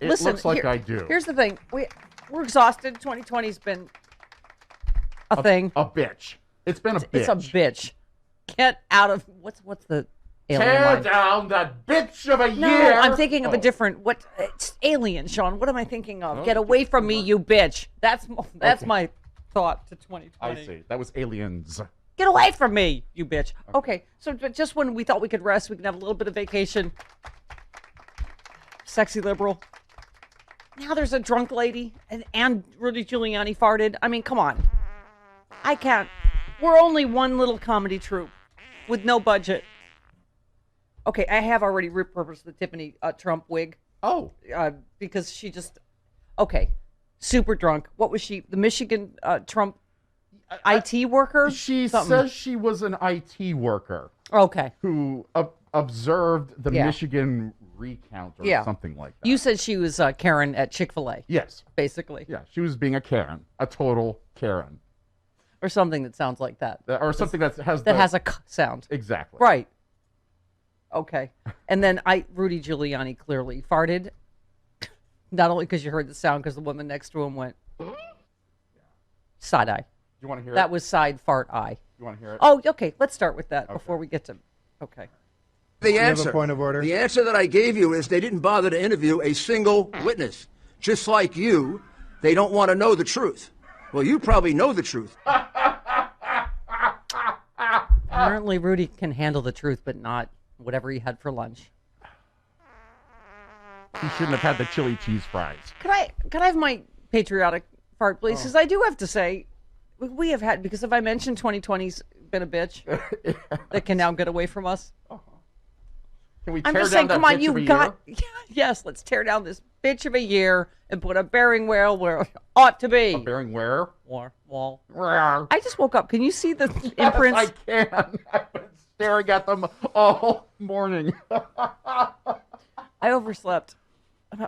Listen. Looks like I do. Here's the thing. We're exhausted. 2020's been a thing. A bitch. It's been a bitch. It's a bitch. Get out of what's the alien Tear line? down that bitch of a No, year. I'm thinking of a different. It's alien, Sean. What am I thinking of? Get away from me, you bitch. That's my thought to 2020. I see. That was aliens. Get away from me, you bitch. Okay, so but just when we thought we could rest, we can have a little bit of vacation. Sexy liberal. Now there's a drunk lady, and Rudy Giuliani farted. I mean, come on. I can't. We're only one little comedy troupe with no budget. Okay, I have already repurposed the Tiffany Trump wig. Oh. Because she just... Okay, super drunk. What was she? The Michigan Trump IT worker? She says she was an IT worker. Okay. Who observed the Michigan recount or something like that. You said she was Karen at Chick-fil-A. Yes. Basically. Yeah, she was being a Karen. A total Karen. Or something that sounds like that. Or something that has a k sound. Exactly. Right. Okay. And then Rudy Giuliani clearly farted. Not only because you heard the sound, because the woman next to him went side eye. You want to hear that? That was side fart eye. You want to hear it? Oh, okay. Let's start with that before we get to. Okay. The answer. Point of order. The answer that I gave you is they didn't bother to interview a single witness. Just like you, they don't want to know the truth. Well, you probably know the truth. Apparently, Rudy can handle the truth, but not whatever he had for lunch. He shouldn't have had the chili cheese fries. Could I have my patriotic fart, please? Because I do have to say, we have had, because if I mentioned 2020's been a bitch that can now get away from us. Can we tear I'm just down saying, that come on, bitch you've of a got, year? yes, let's tear down this bitch of a year and put a bearing wheel where it ought to be. A bearing where? Wall. I just woke up. Can you see the imprints? Yes, I can. I've been staring at them all morning. I overslept.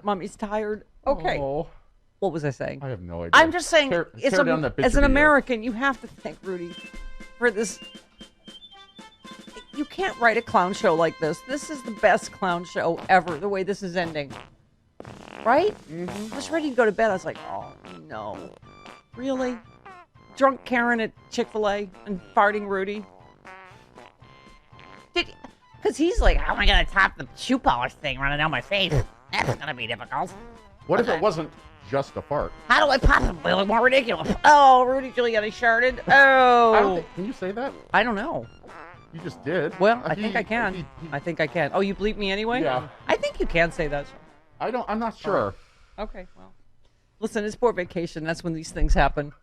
Mommy's tired. Okay. Oh. What was I saying? I have no idea. I'm just saying, tear down that bitch as of an a year. American, you have to thank Rudy for this. You can't write a clown show like this. This is the best clown show ever, the way this is ending. Right? I was ready to go to bed. I was like, oh, no. Really? Drunk Karen at Chick-fil-A and farting Rudy? Because he's like, how am I going to top the shoe polish thing running down my face? That's going to be difficult. What if it wasn't just a fart? How do I possibly look more ridiculous? Oh, Rudy Giuliani sharded. Oh. Can you say that? I don't know. You just did. Well, I think I can. I think I can. Oh, you bleep me anyway? Yeah. I think you can say that. I'm not sure. Okay, well. Listen, it's poor vacation. That's when these things happen.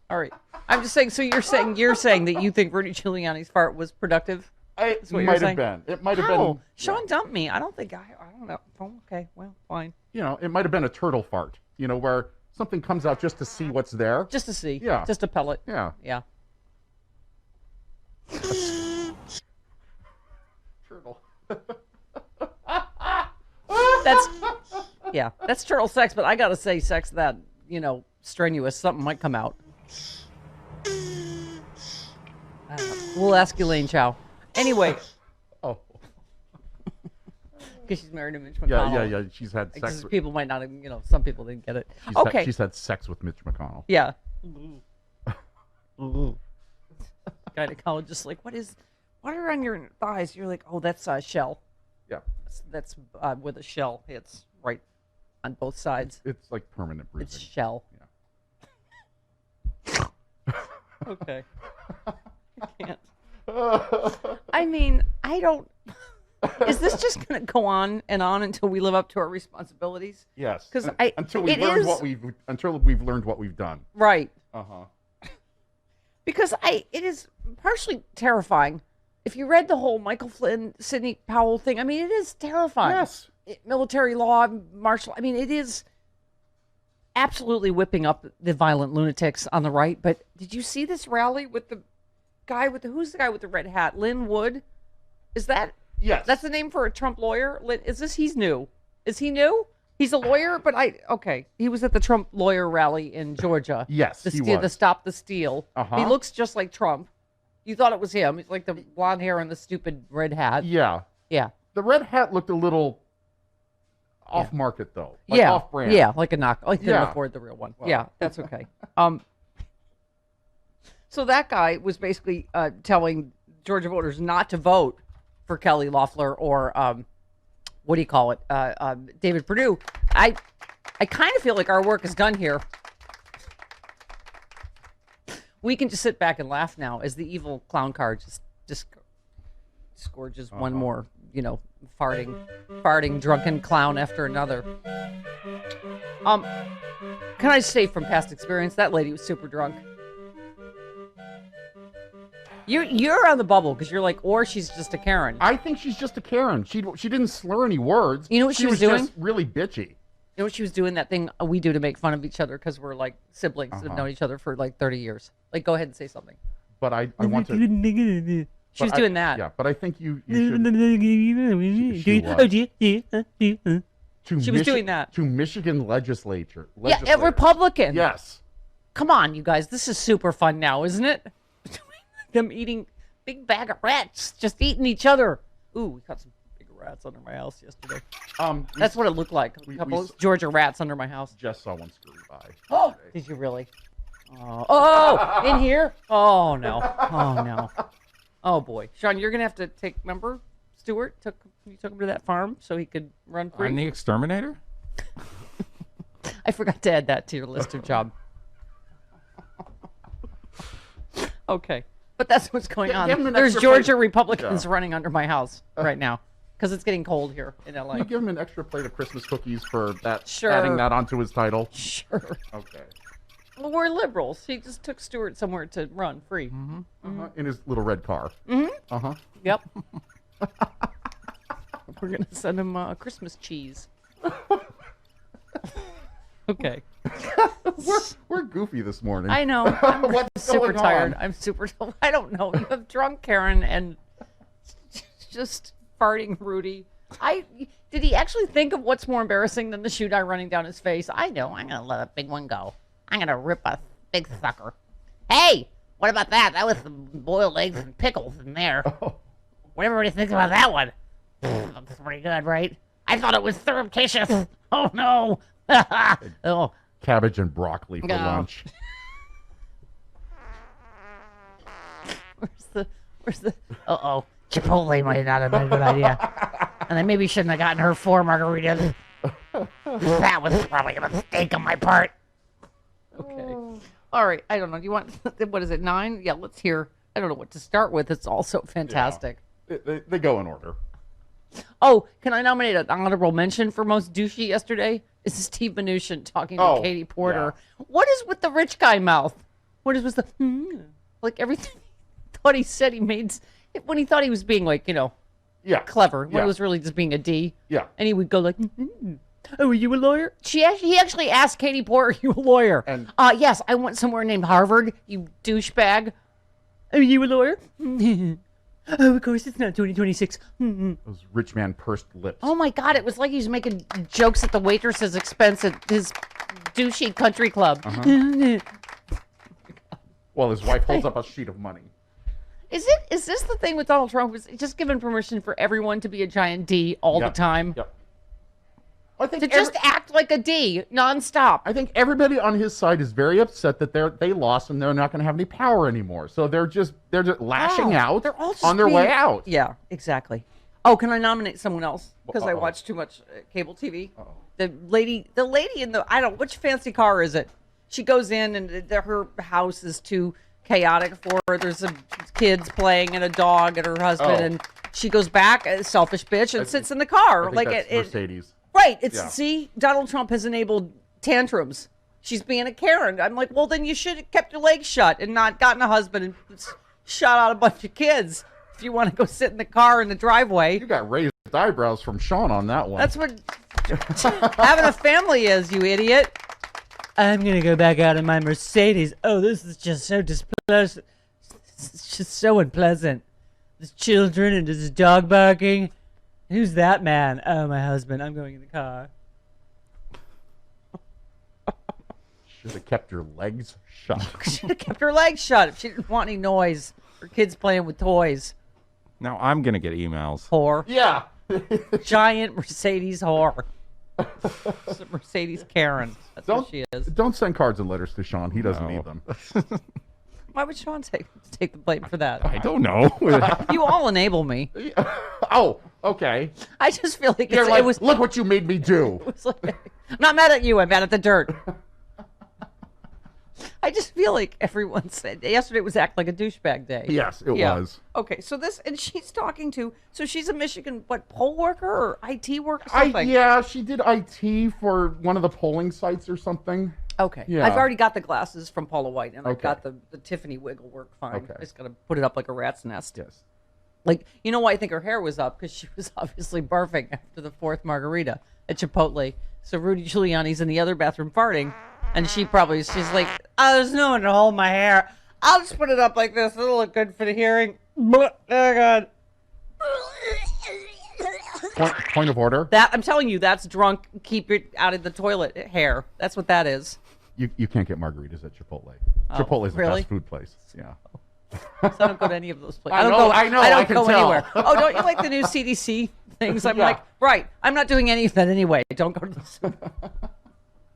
All right. I'm just saying, so you're saying that you think Rudy Giuliani's fart was productive? It might have been. It might have been. Sean dumped me. I don't think I don't know. Oh, okay, well, fine. You know, it might have been a turtle fart. You know, where something comes out just to see what's there. Just to see. Yeah. Just a pellet. Yeah. Yeah. Turtle. That's turtle sex, but I gotta say sex that, strenuous, something might come out. I don't know. We'll ask Elaine Chow. Anyway. Oh. Because she's married to Mitch McConnell. Yeah. She's had sex. People might not have, some people didn't get it. She's had sex with Mitch McConnell. Yeah. Gynecologist, like, what are on your thighs? You're like, oh, that's a shell. Yeah. That's where the shell hits, right on both sides. It's like permanent bruising. It's shell. Yeah. Okay. I can't. I mean, I don't. Is this just going to go on and on until we live up to our responsibilities? Yes. Because until we've learned what we've done. Right. Because it is partially terrifying. If you read the whole Michael Flynn, Sidney Powell thing, I mean, it is terrifying. Yes. Military law, martial. I mean, it is absolutely whipping up the violent lunatics on the right. But did you see this rally with the guy who's the guy with the red hat? Lynn Wood? Is that? Yes. That's the name for a Trump lawyer? He's new? Is he new? He's a lawyer, but okay. He was at the Trump lawyer rally in Georgia. Yes, he was. The Stop the Steal. He looks just like Trump. You thought it was him. He's like the blonde hair and the stupid red hat. Yeah. Yeah. The red hat looked a little off market though. Like off brand. Yeah, like a knock. I couldn't afford the real one. Well. Yeah, that's okay. So that guy was basically telling Georgia voters not to vote for Kelly Loeffler or what do you call it? David Perdue. I kind of feel like our work is done here. We can just sit back and laugh now as the evil clown car just disgorges one more, farting drunken clown after another. Can I say from past experience, that lady was super drunk. You're on the bubble because you're like, or she's just a Karen. I think she's just a Karen. She didn't slur any words. You know what she was doing? Just really bitchy. You know what she was doing? That thing we do to make fun of each other because we're like siblings that have known each other for like 30 years. Like, go ahead and say something. But I want to. She was doing that. Yeah, but I think you should. She was doing that. To Michigan legislature. Yeah, a Republican. Yes. Come on, you guys. This is super fun now, isn't it? Them eating big bag of rats, just eating each other. Ooh, we caught some big rats under my house yesterday. That's what it looked like. A couple of Georgia rats under my house. Just saw one scurry by. Oh, did you really? Oh, in here? Oh, no. Oh, no. Oh, boy. Sean, you're going to have to take, remember, Stuart? You took him to that farm so he could run free? I'm the exterminator? I forgot to add that to your list of job. Okay. But that's what's going on. There's Georgia Republicans running under my house right now because it's getting cold here in LA. Can you give him an extra plate of Christmas cookies for that? Sure. Adding that onto his title? Sure. Okay. Well, we're liberals. He just took Stuart somewhere to run free. In his little red car. Yep. We're going to send him Christmas cheese. Okay. We're goofy this morning. I know. I'm super tired. I'm super. I don't know. You have drunk Karen and just farting Rudy. Did he actually think of what's more embarrassing than the shoe dye running down his face? I know. I'm gonna let a big one go. I'm gonna rip a big sucker. Hey, what about that? That was some boiled eggs and pickles in there. What everybody thinks about that one? That's pretty good, right? I thought it was surreptitious. Oh no. Oh. Cabbage and broccoli for lunch. Where's the Chipotle might not have been a good idea. And I maybe shouldn't have gotten her 4 margaritas. That was probably a mistake on my part. Okay. All right. I don't know. Do you want, what is it, 9? Yeah, let's hear. I don't know what to start with. It's also fantastic. Yeah. They go in order. Oh, can I nominate an honorable mention for most douchey yesterday? This is Steve Mnuchin talking to Katie Porter. Yeah. What is with the rich guy mouth? What is with the like everything he thought he said he made when he thought he was being like, clever. When it was really just being a D. Yeah. And he would go like, oh, are you a lawyer? He actually asked Katie Porter, are you a lawyer? And yes, I went somewhere named Harvard, you douchebag. Are you a lawyer? Oh, of course, it's not 2026. Those rich man pursed lips. Oh, my God. It was like he was making jokes at the waitress's expense at his douchey country club. Well, his wife holds up a sheet of money. Is this the thing with Donald Trump? Is he just given permission for everyone to be a giant D all the time? Yep. I think just act like a D nonstop. I think everybody on his side is very upset that they lost and they're not going to have any power anymore. So they're just lashing out on their way out. Yeah, exactly. Oh, can I nominate someone else? Because I watch too much cable TV. The lady in the, I don't know, which fancy car is it? She goes in and her house is too chaotic for her. There's some kids playing and a dog and her husband, and she goes back, a selfish bitch, and sits in the car. I think that's Mercedes. Right. See, Donald Trump has enabled tantrums. She's being a Karen. I'm like, well, then you should have kept your legs shut and not gotten a husband and shot out a bunch of kids if you want to go sit in the car in the driveway. You got raised eyebrows from Sean on that one. That's what having a family is, you idiot. I'm going to go back out in my Mercedes. Oh, this is just so displeasant. It's just so unpleasant. There's children and there's a dog barking. Who's that man? Oh, my husband. I'm going in the car. Should have kept your legs shut. Should have kept her legs shut if she didn't want any noise. Her kids playing with toys. Now I'm going to get emails. Whore. Yeah. Giant Mercedes whore. She's a Mercedes Karen. That's what she is. Don't send cards and letters to Sean. He doesn't need them. Why would Sean take the blame for that? I don't know. You all enable me. Oh, okay. I just feel like You're like, it was. look what you made me do. It was like, I'm not mad at you. I'm mad at the dirt. I just feel like everyone said yesterday was act like a douchebag day. Yes, it was. Okay, so and she's talking to, so she's a Michigan, poll worker or IT worker or something? Yeah, she did IT for one of the polling sites or something. Okay. Yeah. I've already got the glasses from Paula White, and I've Okay. got the Tiffany wiggle work fine. Okay. I just got to put it up like a rat's nest. Yes. Like, you know why I think her hair was up? Because she was obviously barfing after the 4th margarita at Chipotle. So Rudy Giuliani's in the other bathroom farting, and she's like, oh, there's no one to hold my hair. I'll just put it up like this. It'll look good for the hearing. Oh, God. Point of order. That, I'm telling you, that's drunk, keep it out of the toilet hair. That's what that is. You can't get margaritas at Chipotle. Oh, Chipotle is the really? fast food place. Yeah. So I don't go to any of those places. I know, I don't can go tell. anywhere. Oh, don't you like the new CDC things? I'm Yeah. like, right. I'm not doing any of that anyway. Don't go to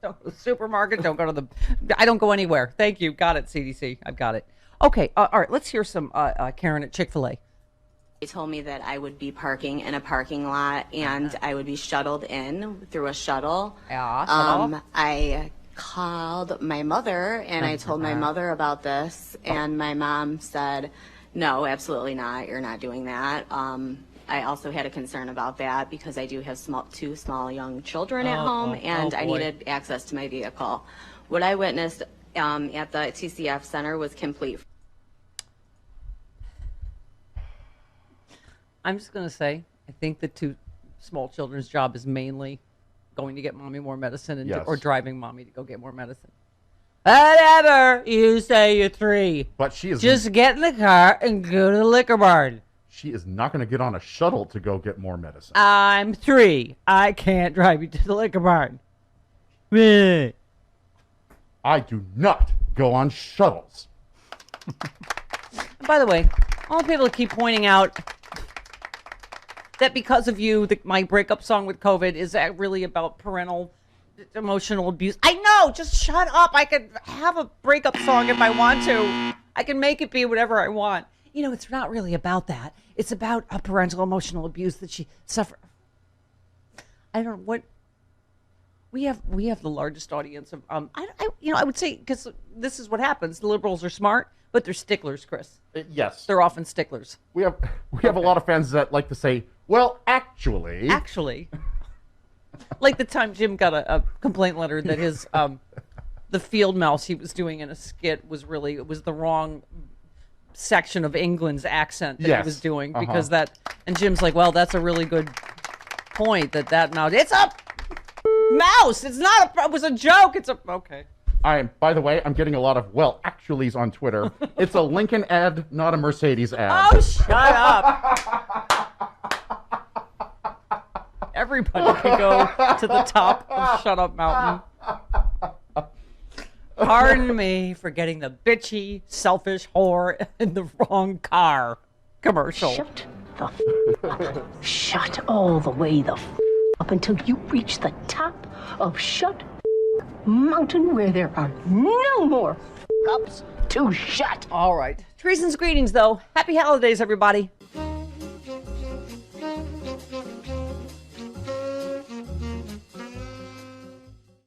the supermarket. Don't go to the. I don't go anywhere. Thank you. Got it, CDC. I've got it. Okay. All right. Let's hear some Karen at Chick-fil-A. They told me that I would be parking in a parking lot and I would be shuttled in through a shuttle. Yeah, shuttle. I called my mother and I told my mother about this, and my mom said, no, absolutely not. You're not doing that. I also had a concern about that because I do have two small young children at home, and I needed access to my vehicle. What I witnessed at the TCF Center was complete. I'm just gonna say, I think the 2 small children's job is mainly going to get mommy more medicine and Yes. or driving mommy to go get more medicine. Whatever you say, you're 3. But she is Just get in the car and go to the liquor barn. she is not going to get on a shuttle to go get more medicine. I'm 3. I can't drive you to the liquor barn. Meh. I do not go on shuttles. By the way, all the people keep pointing out that because of you, my breakup song with COVID is really about parental emotional abuse. I know, just shut up. I could have a breakup song if I want to. I can make it be whatever I want. You know, it's not really about that. It's about a parental emotional abuse that she suffered. I don't know what. We have the largest audience of I would say, because this is what happens. The liberals are smart, but they're sticklers, Chris. Yes. They're often sticklers. We have a lot of fans that like to say, well, actually. Like the time Jim got a complaint letter that his the field mouse he was doing in a skit was the wrong section of England's accent that he was doing, because and Jim's like, well, that's a really good point that mouse, it's a mouse, it was a joke, okay. By the way, I'm getting a lot of actuallys on Twitter. It's a Lincoln ad, not a Mercedes ad. Oh, shut up. Everybody can go to the top of Shut Up Mountain. Pardon me for getting the bitchy, selfish whore in the wrong car commercial. Shut the up. Shut all the way the up until you reach the top of Shut Mountain, where there are no more ups to shut. All right. Treason's greetings, though. Happy holidays, everybody.